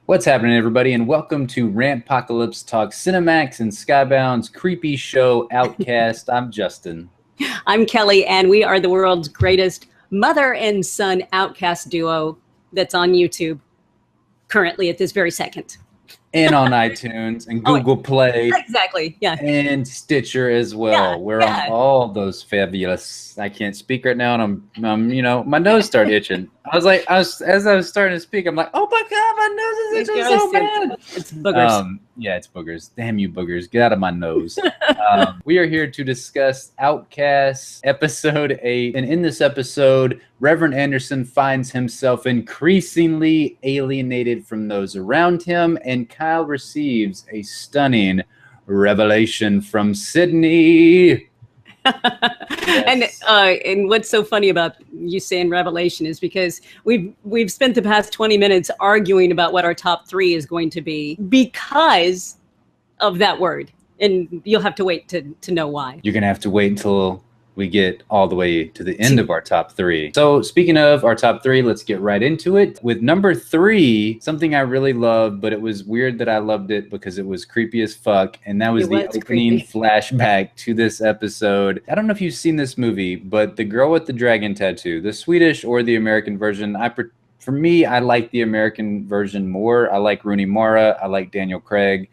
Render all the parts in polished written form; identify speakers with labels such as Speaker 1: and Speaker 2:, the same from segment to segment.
Speaker 1: What's happening, everybody, and welcome to Rantpocalypse Talks Cinemax and Skybound's creepy show, Outcast. I'm Justin.
Speaker 2: I'm Kelly, and we are the world's greatest mother and son outcast duo that's on YouTube currently at this very second.
Speaker 1: And on iTunes and Google Play.
Speaker 2: Exactly, yeah.
Speaker 1: And Stitcher as well.
Speaker 2: Yeah,
Speaker 1: We're
Speaker 2: yeah.
Speaker 1: on all those fabulous. I can't speak right now, and I'm my nose started itching. As I was starting to speak, I'm like, oh my God, my nose is itching so bad.
Speaker 2: It's boogers.
Speaker 1: Yeah, it's boogers. Damn you boogers. Get out of my nose. We are here to discuss Outcast episode 8. And in this episode, Reverend Anderson finds himself increasingly alienated from those around him, and Kyle receives a stunning revelation from Sydney.
Speaker 2: Yes. And what's so funny about you saying revelation is because we've spent the past 20 minutes arguing about what our top 3 is going to be because of that word, and you'll have to wait to know why.
Speaker 1: You're gonna have to wait until we get all the way to the end of our top 3. So speaking of our top 3, let's get right into it. With number 3, something I really loved, but it was weird that I loved it because it was creepy as fuck. And that was the opening flashback to this episode. I don't know if you've seen this movie, but the girl with the dragon tattoo, the Swedish or the American version, for me, I like the American version more. I like Rooney Mara. I like Daniel Craig.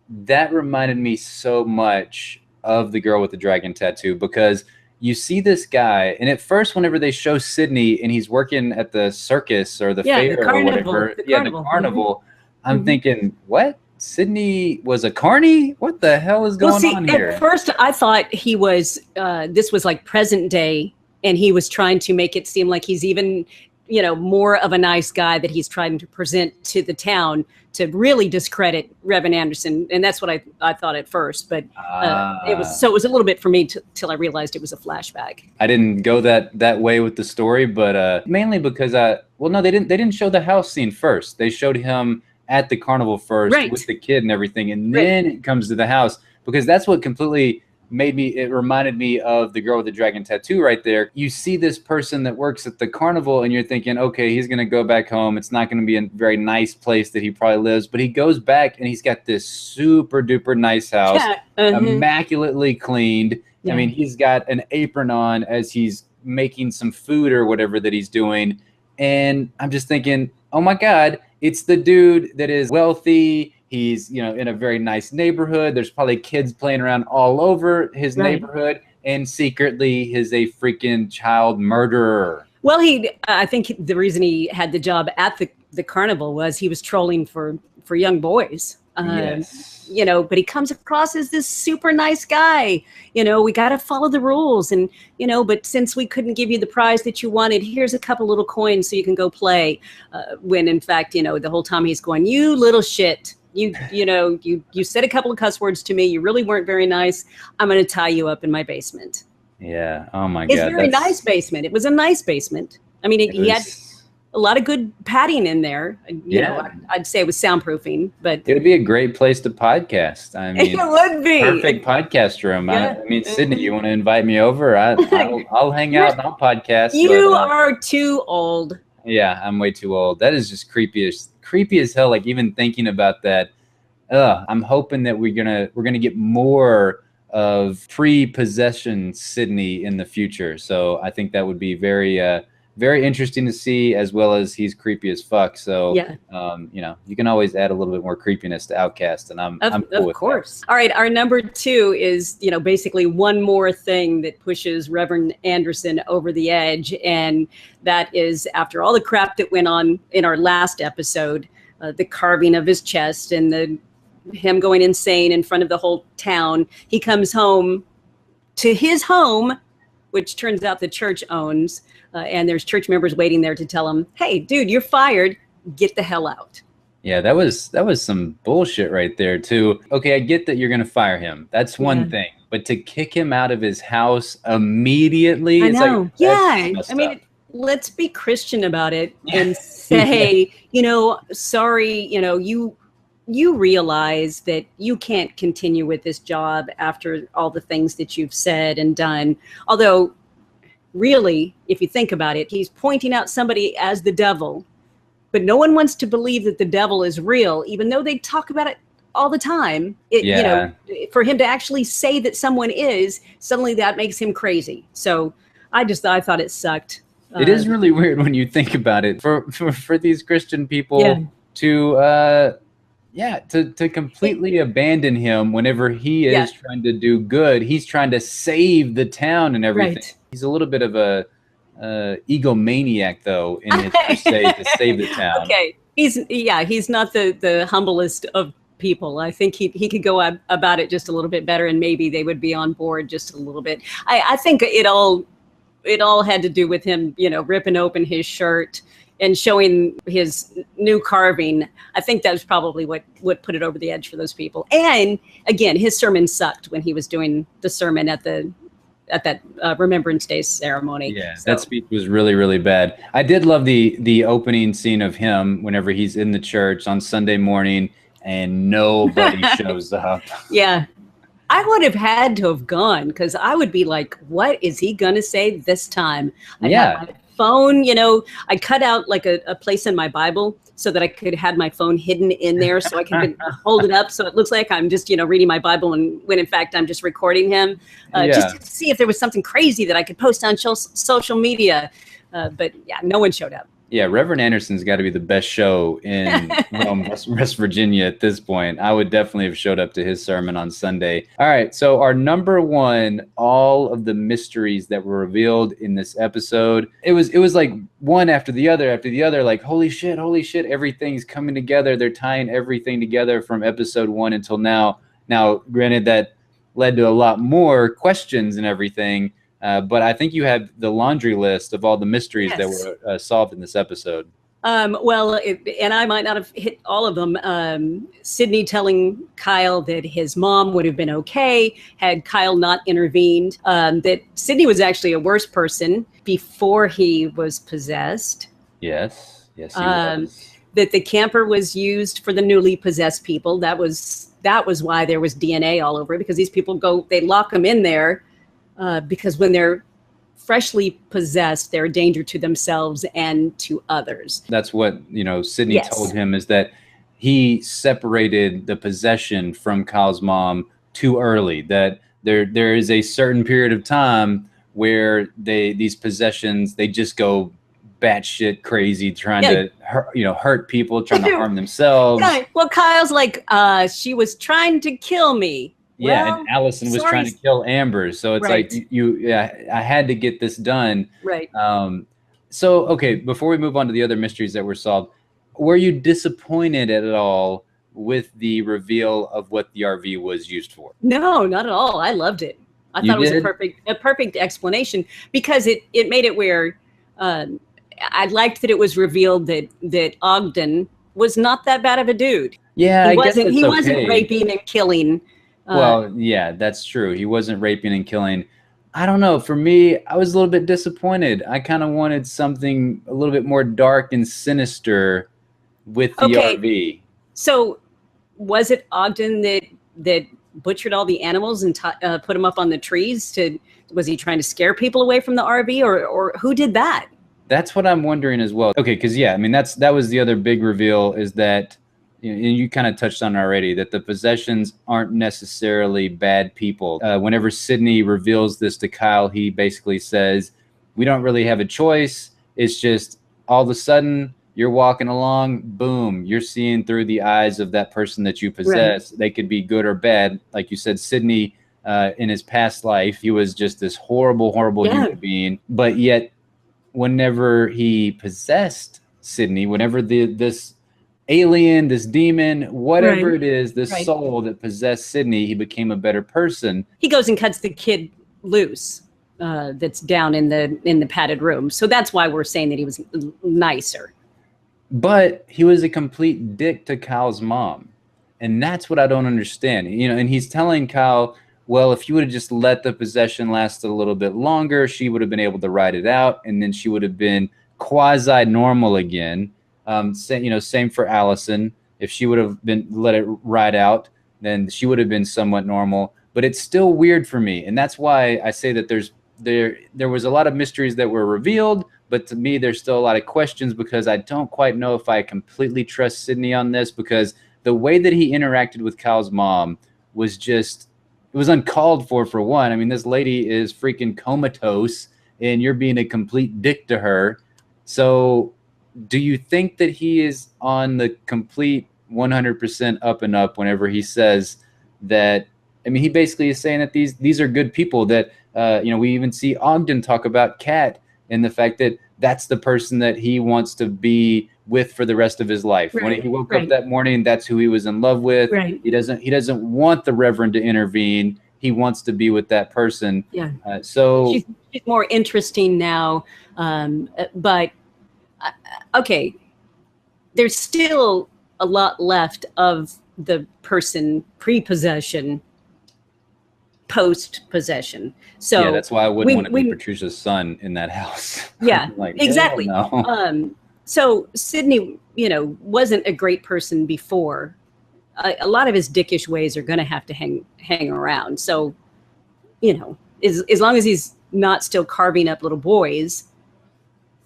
Speaker 1: That reminded me so much of the girl with the dragon tattoo, because you see this guy, and at first whenever they show Sydney and he's working at the circus or the fair or whatever, the carnival, I'm thinking, what? Sydney was a carny? What the hell is going on here?
Speaker 2: At first I thought he was this was like present day, and he was trying to make it seem like he's even more of a nice guy that he's trying to present to the town to really discredit Reverend Anderson. And that's what I thought at first, but it was a little bit for me till I realized it was a flashback.
Speaker 1: I didn't go that way with the story, but mainly because they didn't show the house scene first. They showed him at the carnival first with the kid and everything, and then it comes to the house, because that's what completely it reminded me of the girl with the dragon tattoo right there. You see this person that works at the carnival, and you're thinking, okay, he's going to go back home. It's not going to be a very nice place that he probably lives, but he goes back and he's got this super duper nice house, immaculately cleaned. I mean, he's got an apron on as he's making some food or whatever that he's doing. And I'm just thinking, oh my God, it's the dude that is wealthy. He's, in a very nice neighborhood. There's probably kids playing around all over his neighborhood, and secretly he's a freaking child murderer.
Speaker 2: Well, I think the reason he had the job at the carnival was he was trolling for young boys.
Speaker 1: Yes.
Speaker 2: But he comes across as this super nice guy. We got to follow the rules, and but since we couldn't give you the prize that you wanted, here's a couple little coins so you can go play. When in fact, the whole time he's going, you little shit. You said a couple of cuss words to me. You really weren't very nice. I'm going to tie you up in my basement.
Speaker 1: Yeah. Oh my God.
Speaker 2: It's a very nice basement. It was a nice basement. I mean, he had a lot of good padding in there. I'd say it was soundproofing, but
Speaker 1: it would be a great place to podcast. I mean,
Speaker 2: it would be
Speaker 1: perfect podcast room. Yeah. I mean, Sydney, you want to invite me over? I'll hang out and I'll podcast.
Speaker 2: You are too old.
Speaker 1: Yeah, I'm way too old. That is just creepy as hell. Like, even thinking about that, I'm hoping that we're gonna get more of pre-possession Sydney in the future. So I think that would be very very interesting to see, as well as he's creepy as fuck. So you can always add a little bit more creepiness to Outcast, and I'm cool with that.
Speaker 2: All right, our number 2 is basically one more thing that pushes Reverend Anderson over the edge, and that is, after all the crap that went on in our last episode, the carving of his chest and him going insane in front of the whole town, he comes home to his home, which turns out the church owns, and there's church members waiting there to tell him, hey, dude, you're fired. Get the hell out.
Speaker 1: Yeah, that was some bullshit right there, too. Okay, I get that you're going to fire him. That's one thing. But to kick him out of his house immediately,
Speaker 2: I know. I mean, let's be Christian about it and say, sorry, you realize that you can't continue with this job after all the things that you've said and done. Although, really, if you think about it, he's pointing out somebody as the devil but no one wants to believe that the devil is real, even though they talk about it all the time. You know, for him to actually say that someone is, suddenly that makes him crazy. So I thought it sucked.
Speaker 1: It is really weird when you think about it for these Christian people to completely abandon him whenever he is trying to do good. He's trying to save the town and everything. Right. He's a little bit of a egomaniac, though, in his crusade to save the town.
Speaker 2: Okay, he's not the humblest of people. I think he could go about it just a little bit better, and maybe they would be on board just a little bit. I think it all had to do with him, you know, ripping open his shirt and showing his new carving. I think that was probably what put it over the edge for those people. And again, his sermon sucked when he was doing the sermon at that Remembrance Day ceremony.
Speaker 1: Yeah, so that speech was really, really bad. I did love the opening scene of him whenever he's in the church on Sunday morning and nobody shows up.
Speaker 2: Yeah. I would have had to have gone, because I would be like, what is he going to say this time? I had my phone, you know, I cut out like a place in my Bible so that I could have my phone hidden in there so I could hold it up so it looks like I'm just, you know, reading my Bible, and when in fact I'm just recording him, just to see if there was something crazy that I could post on social media. But yeah, no one showed up.
Speaker 1: Yeah, Reverend Anderson's got to be the best show in Rome, West Virginia at this point. I would definitely have showed up to his sermon on Sunday. All right, so our number one, all of the mysteries that were revealed in this episode, it was like one after the other, like, holy shit, everything's coming together. They're tying everything together from episode 1 until now. Now, granted, that led to a lot more questions and everything, but I think you have the laundry list of all the mysteries that were solved in this episode.
Speaker 2: Well, and I might not have hit all of them. Sydney telling Kyle that his mom would have been okay had Kyle not intervened. That Sydney was actually a worse person before he was possessed.
Speaker 1: Yes, he was.
Speaker 2: That the camper was used for the newly possessed people. That was why there was DNA all over it, because these people they lock them in there. Because when they're freshly possessed, they're a danger to themselves and to others.
Speaker 1: That's what, you know, Sydney told him, is that he separated the possession from Kyle's mom too early, that there is a certain period of time where these possessions, they just go batshit crazy, trying to hurt people, trying to harm themselves.
Speaker 2: Yeah. Well, Kyle's like, she was trying to kill me.
Speaker 1: Yeah, well, and Allison was trying to kill Amber, so it's like I had to get this done.
Speaker 2: Right.
Speaker 1: So okay, before we move on to the other mysteries that were solved, were you disappointed at all with the reveal of what the RV was used for?
Speaker 2: No, not at all. I loved it. I thought it was a perfect explanation, because it made it where I liked that it was revealed that Ogden was not that bad of a dude.
Speaker 1: Yeah,
Speaker 2: he wasn't raping and killing.
Speaker 1: Well, yeah, that's true. He wasn't raping and killing. I don't know. For me, I was a little bit disappointed. I kind of wanted something a little bit more dark and sinister with the RV. So
Speaker 2: was it Ogden that butchered all the animals and put them up on the trees? Was he trying to scare people away from the RV, or who did that?
Speaker 1: That's what I'm wondering as well. Okay, because I mean, that was the other big reveal, is that, and you kind of touched on it already, that the possessions aren't necessarily bad people. Whenever Sydney reveals this to Kyle, he basically says, we don't really have a choice. It's just all of a sudden you're walking along, boom, you're seeing through the eyes of that person that you possess. Right. They could be good or bad. Like you said, Sydney, in his past life, he was just this horrible human being. But yet, whenever he possessed Sydney, whenever this alien, this demon, whatever it is, this soul that possessed Sydney, he became a better person.
Speaker 2: He goes and cuts the kid loose that's down in the padded room. So that's why we're saying that he was nicer.
Speaker 1: But he was a complete dick to Kyle's mom. And that's what I don't understand. You know, and he's telling Kyle, well, if you would have just let the possession last a little bit longer, she would have been able to ride it out, and then she would have been quasi-normal again. Same for Allison. If she would have been let it ride out, then she would have been somewhat normal. But it's still weird for me, and that's why I say that there was a lot of mysteries that were revealed, but to me, there's still a lot of questions because I don't quite know if I completely trust Sydney on this, because the way that he interacted with Kyle's mom was just, it was uncalled for one. I mean, this lady is freaking comatose and you're being a complete dick to her. So do you think that he is on the complete 100% up and up whenever he says that? I mean, he basically is saying that these are good people, that, we even see Ogden talk about Kat and the fact that that's the person that he wants to be with for the rest of his life. Right. When he woke up that morning, that's who he was in love with. Right. He doesn't want the Reverend to intervene. He wants to be with that person. Yeah. So
Speaker 2: she's more interesting now. But okay, there's still a lot left of the person pre-possession, post-possession. So
Speaker 1: yeah, that's why I wouldn't want to be Patricia's son in that house.
Speaker 2: Yeah, like, exactly. No. So Sydney, wasn't a great person before. A lot of his dickish ways are going to have to hang around. So, as long as he's not still carving up little boys,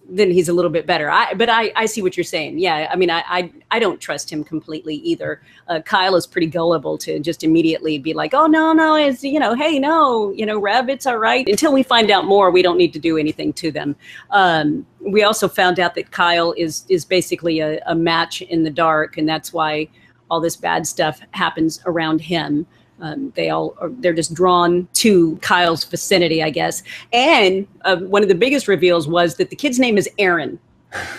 Speaker 2: then he's a little bit better. But I see what you're saying. Yeah, I mean, I don't trust him completely either. Kyle is pretty gullible to just immediately be like, oh, no, it's, hey, no, Rev, it's all right. Until we find out more, we don't need to do anything to them. We also found out that Kyle is basically a match in the dark, and that's why all this bad stuff happens around him. They're just drawn to Kyle's vicinity, I guess. And one of the biggest reveals was that the kid's name is Aaron.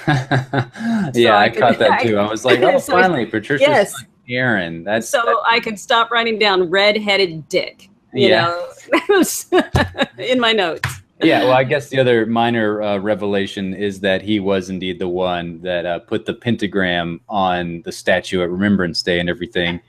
Speaker 1: Yeah, I caught that too. I was like, oh, so finally, Patricia's son, Aaron. That's
Speaker 2: I could stop writing down red-headed dick, in my notes.
Speaker 1: Yeah, well, I guess the other minor revelation is that he was indeed the one that put the pentagram on the statue at Remembrance Day and everything.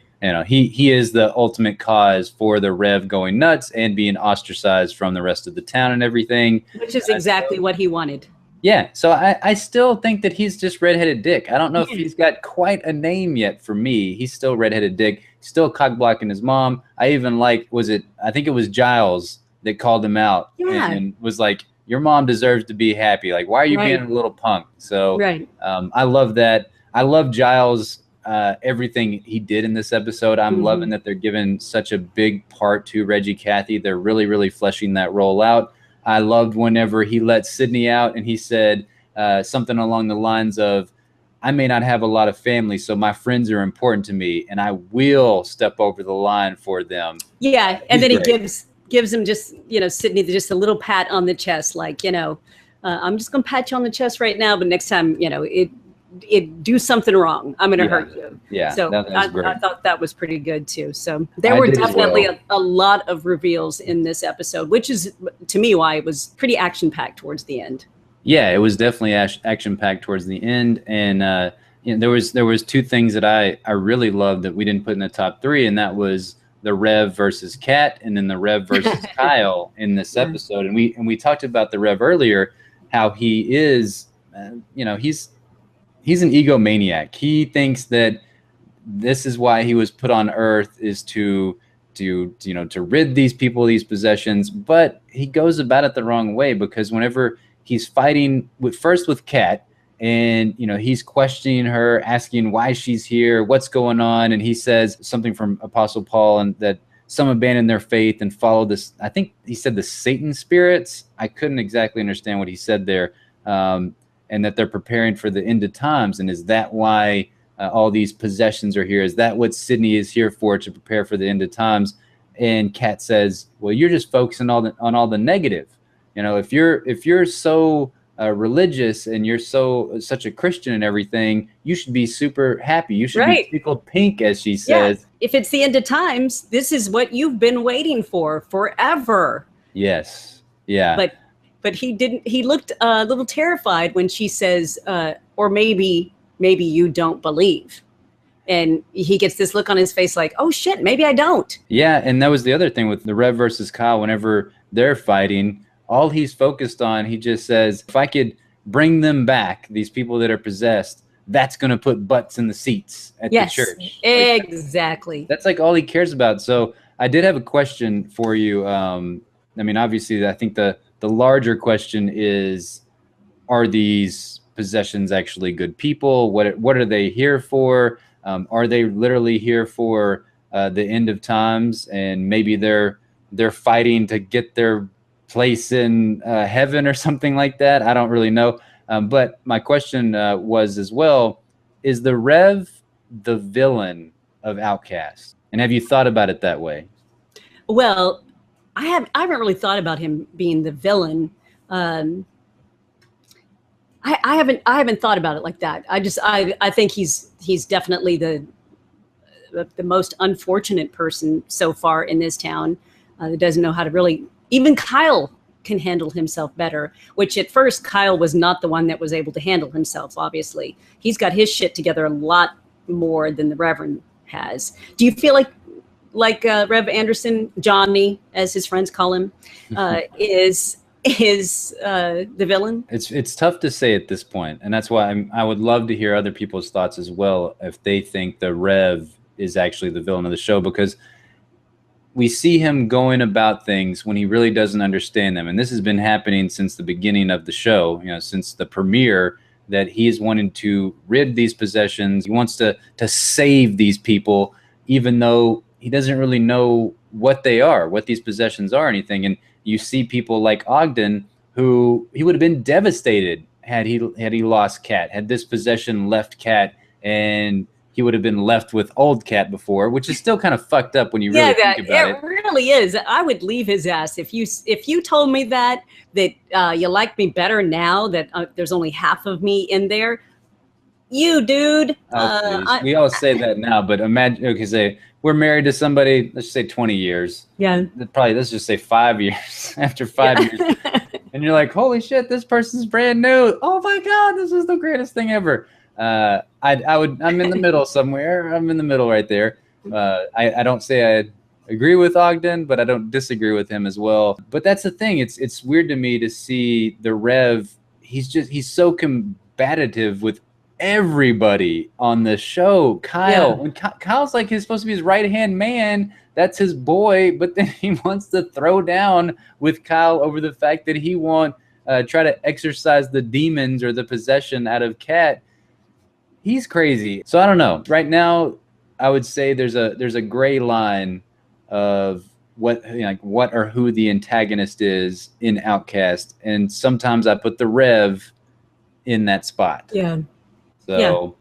Speaker 1: He is the ultimate cause for the Rev going nuts and being ostracized from the rest of the town and everything.
Speaker 2: Which is exactly what he wanted.
Speaker 1: Yeah, so I still think that he's just redheaded dick. I don't know if he's got quite a name yet for me. He's still redheaded dick, still cock blocking his mom. I even I think it was Giles that called him out and was like, your mom deserves to be happy. Like, why are you being a little punk? So I love that. I love Giles. Everything he did in this episode. I'm loving that they're giving such a big part to Reggie Cathy. They're really, really fleshing that role out. I loved whenever he let Sydney out and he said something along the lines of, I may not have a lot of family, so my friends are important to me, and I will step over the line for them. Yeah,
Speaker 2: and then great. He gives him just, Sydney just a little pat on the chest, like, I'm just going to pat you on the chest right now, but next time, it do something wrong, I'm going to hurt you.
Speaker 1: Yeah.
Speaker 2: So I thought that was pretty good too. So there were definitely a lot of reveals in this episode, which is to me why it was pretty action packed towards the end.
Speaker 1: Yeah, it was definitely action packed towards the end. And there was two things that I really loved that we didn't put in the top three. And that was the Rev versus Kat and then the Rev versus Kyle in this episode. And we talked about the Rev earlier, how he is, he's an egomaniac. He thinks that this is why he was put on Earth, is to rid these people of these possessions. But he goes about it the wrong way, because whenever he's fighting with Kat, and he's questioning her, asking why she's here, what's going on, and he says something from Apostle Paul, and that some abandon their faith and follow this. I think he said the Satan spirits. I couldn't exactly understand what he said there. And that they're preparing for the end of times. And is that why all these possessions are here? Is that what Sydney is here for, to prepare for the end of times? And Kat says, well, you're just focusing on all the negative. If you're so religious and you're such a Christian and everything, you should be super happy. You should be tickled pink, as she says.
Speaker 2: Yeah. If it's the end of times, this is what you've been waiting for forever.
Speaker 1: Yes. Yeah.
Speaker 2: But he didn't. He looked a little terrified when she says, or maybe you don't believe. And he gets this look on his face like, oh, shit, maybe I don't.
Speaker 1: Yeah, and that was the other thing with the Rev versus Kyle. Whenever they're fighting, all he's focused on, he just says, if I could bring them back, these people that are possessed, that's going to put butts in the seats at the church.
Speaker 2: Exactly.
Speaker 1: That's like all he cares about. So I did have a question for you. I mean, obviously, I think the larger question is, are these possessions actually good people? What are they here for? Are they literally here for the end of times, and maybe they're fighting to get their place in heaven or something like that? I don't really know. But my question was as well, is the Rev the villain of Outcast? And have you thought about it that way?
Speaker 2: Well, I haven't really thought about him being the villain. I haven't thought about it like that. I think he's definitely the most unfortunate person so far in this town that doesn't know how to really. Even Kyle can handle himself better, which at first Kyle was not the one that was able to handle himself. Obviously, he's got his shit together a lot more than the Reverend has. Do you feel like Rev Anderson, Johnny, as his friends call him, is the villain?
Speaker 1: It's tough to say at this point, and that's why I would love to hear other people's thoughts as well, if they think the Rev is actually the villain of the show, because we see him going about things when he really doesn't understand them, and this has been happening since the beginning of the show. Since the premiere, that he is wanting to rid these possessions. He wants to save these people, even though he doesn't really know what they are, what these possessions are, or anything. And you see people like Ogden, who he would have been devastated had he lost Kat, had this possession left Kat, and he would have been left with old Kat before, which is still kind of fucked up when you really think about it.
Speaker 2: It really is. I would leave his ass if you told me that you like me better now that there's only half of me in there. You, dude.
Speaker 1: We all say that now, but imagine, okay, say we're married to somebody, let's say 20 years.
Speaker 2: Yeah.
Speaker 1: Probably, let's just say 5 years. After 5 years. And you're like, holy shit, this person's brand new. Oh my God, this is the greatest thing ever. I'm in the middle somewhere. I'm in the middle right there. I don't say I agree with Ogden, but I don't disagree with him as well. But that's the thing. It's weird to me to see the Rev. He's so combative with everybody on the show. Kyle, when Kyle's like, he's supposed to be his right-hand man. That's his boy, but then he wants to throw down with Kyle over the fact that he won't try to exorcise the demons or the possession out of Kat. He's crazy. So I don't know. Right now, I would say there's a gray line of what or who the antagonist is in Outcast, and sometimes I put the Rev in that spot.
Speaker 2: Yeah.
Speaker 1: So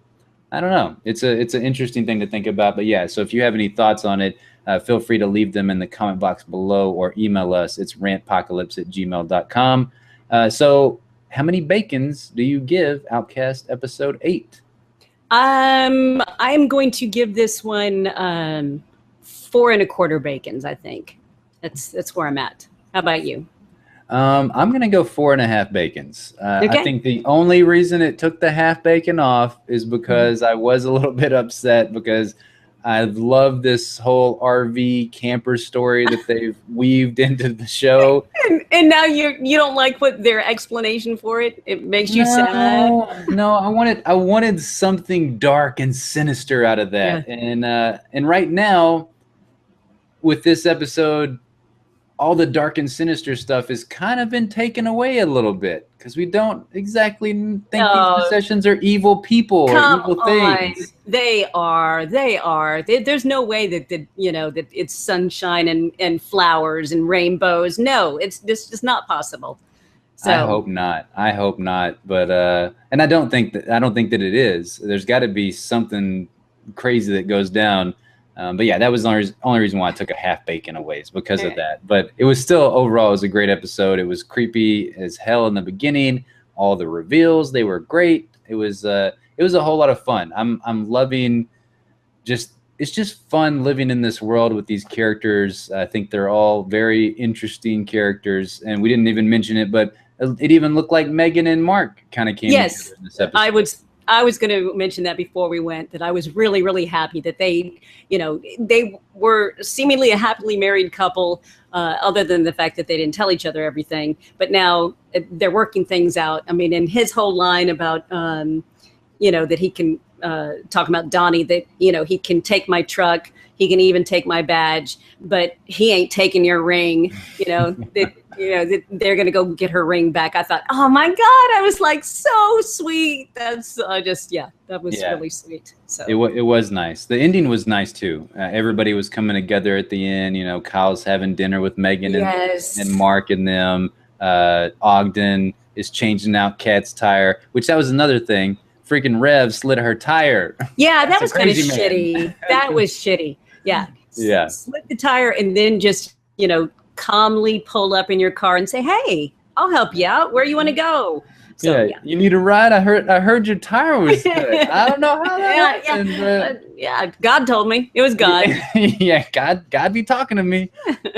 Speaker 1: I don't know. It's an interesting thing to think about. But yeah, so if you have any thoughts on it, feel free to leave them in the comment box below or email us. It's rantpocalypse@gmail.com. So how many bacons do you give Outcast episode 8?
Speaker 2: I'm going to give this one 4 1/4 bacons. I think that's where I'm at. How about you?
Speaker 1: I'm gonna go 4.5 bacons.
Speaker 2: Okay.
Speaker 1: I think the only reason it took the half bacon off is because I was a little bit upset, because I love this whole RV camper story that they've weaved into the show.
Speaker 2: And now you don't like what their explanation for it? It makes you sad.
Speaker 1: No, I wanted something dark and sinister out of that. Yeah. And right now, with this episode, all the dark and sinister stuff has kind of been taken away a little bit, because we don't exactly think these possessions are evil people or evil things.
Speaker 2: They are. There's no way that that it's sunshine and flowers and rainbows. No, it's just not possible. So
Speaker 1: I hope not. But and I don't think that it is. There's got to be something crazy that goes down. But yeah, that was the only reason why I took a half bacon away, is because of that. But it was still, overall, it was a great episode. It was creepy as hell in the beginning. All the reveals, they were great. It was a whole lot of fun. I'm loving it's just fun living in this world with these characters. I think they're all very interesting characters, and we didn't even mention it, but it even looked like Megan and Mark kind of came together in this episode.
Speaker 2: I was going to mention that before we went, that I was really, really happy that they were seemingly a happily married couple, other than the fact that they didn't tell each other everything. But now they're working things out. I mean, and his whole line about, that he can talk about Donnie, that, he can take my truck, He can even take my badge, but he ain't taking your ring. They're going to go get her ring back. I thought, oh my God, I was like, so sweet. That's that was really sweet. So
Speaker 1: it was nice. The ending was nice too. Everybody was coming together at the end. Kyle's having dinner with Megan and Mark and them. Ogden is changing out Kat's tire, which that was another thing. Freaking Rev slid her tire.
Speaker 2: Yeah, that was kind of shitty. That was shitty. Yeah.
Speaker 1: Yeah.
Speaker 2: Slip the tire and then just, calmly pull up in your car and say, hey, I'll help you out. Where you want to go? So,
Speaker 1: yeah. You need a ride? I heard your tire was good. I don't know how that happened.
Speaker 2: Yeah, God told me. It was God.
Speaker 1: Yeah, God be talking to me.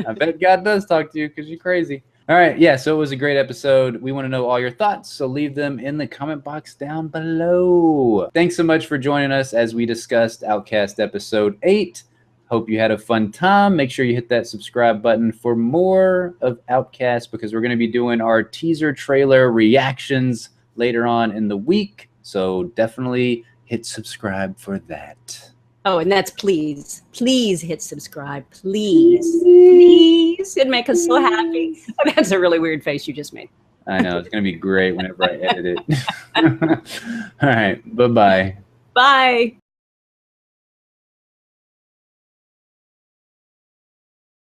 Speaker 1: I bet God does talk to you because you're crazy. All right, yeah, so it was a great episode. We want to know all your thoughts, so leave them in the comment box down below. Thanks so much for joining us as we discussed Outcast Episode 8. Hope you had a fun time. Make sure you hit that subscribe button for more of Outcast, because we're going to be doing our teaser trailer reactions later on in the week. So definitely hit subscribe for that.
Speaker 2: Oh, and that's please. Please hit subscribe. Please. Please. It'd make us so happy. Oh, that's a really weird face you just made.
Speaker 1: I know. It's going to be great whenever I edit it. All right. Bye-bye.
Speaker 2: Bye.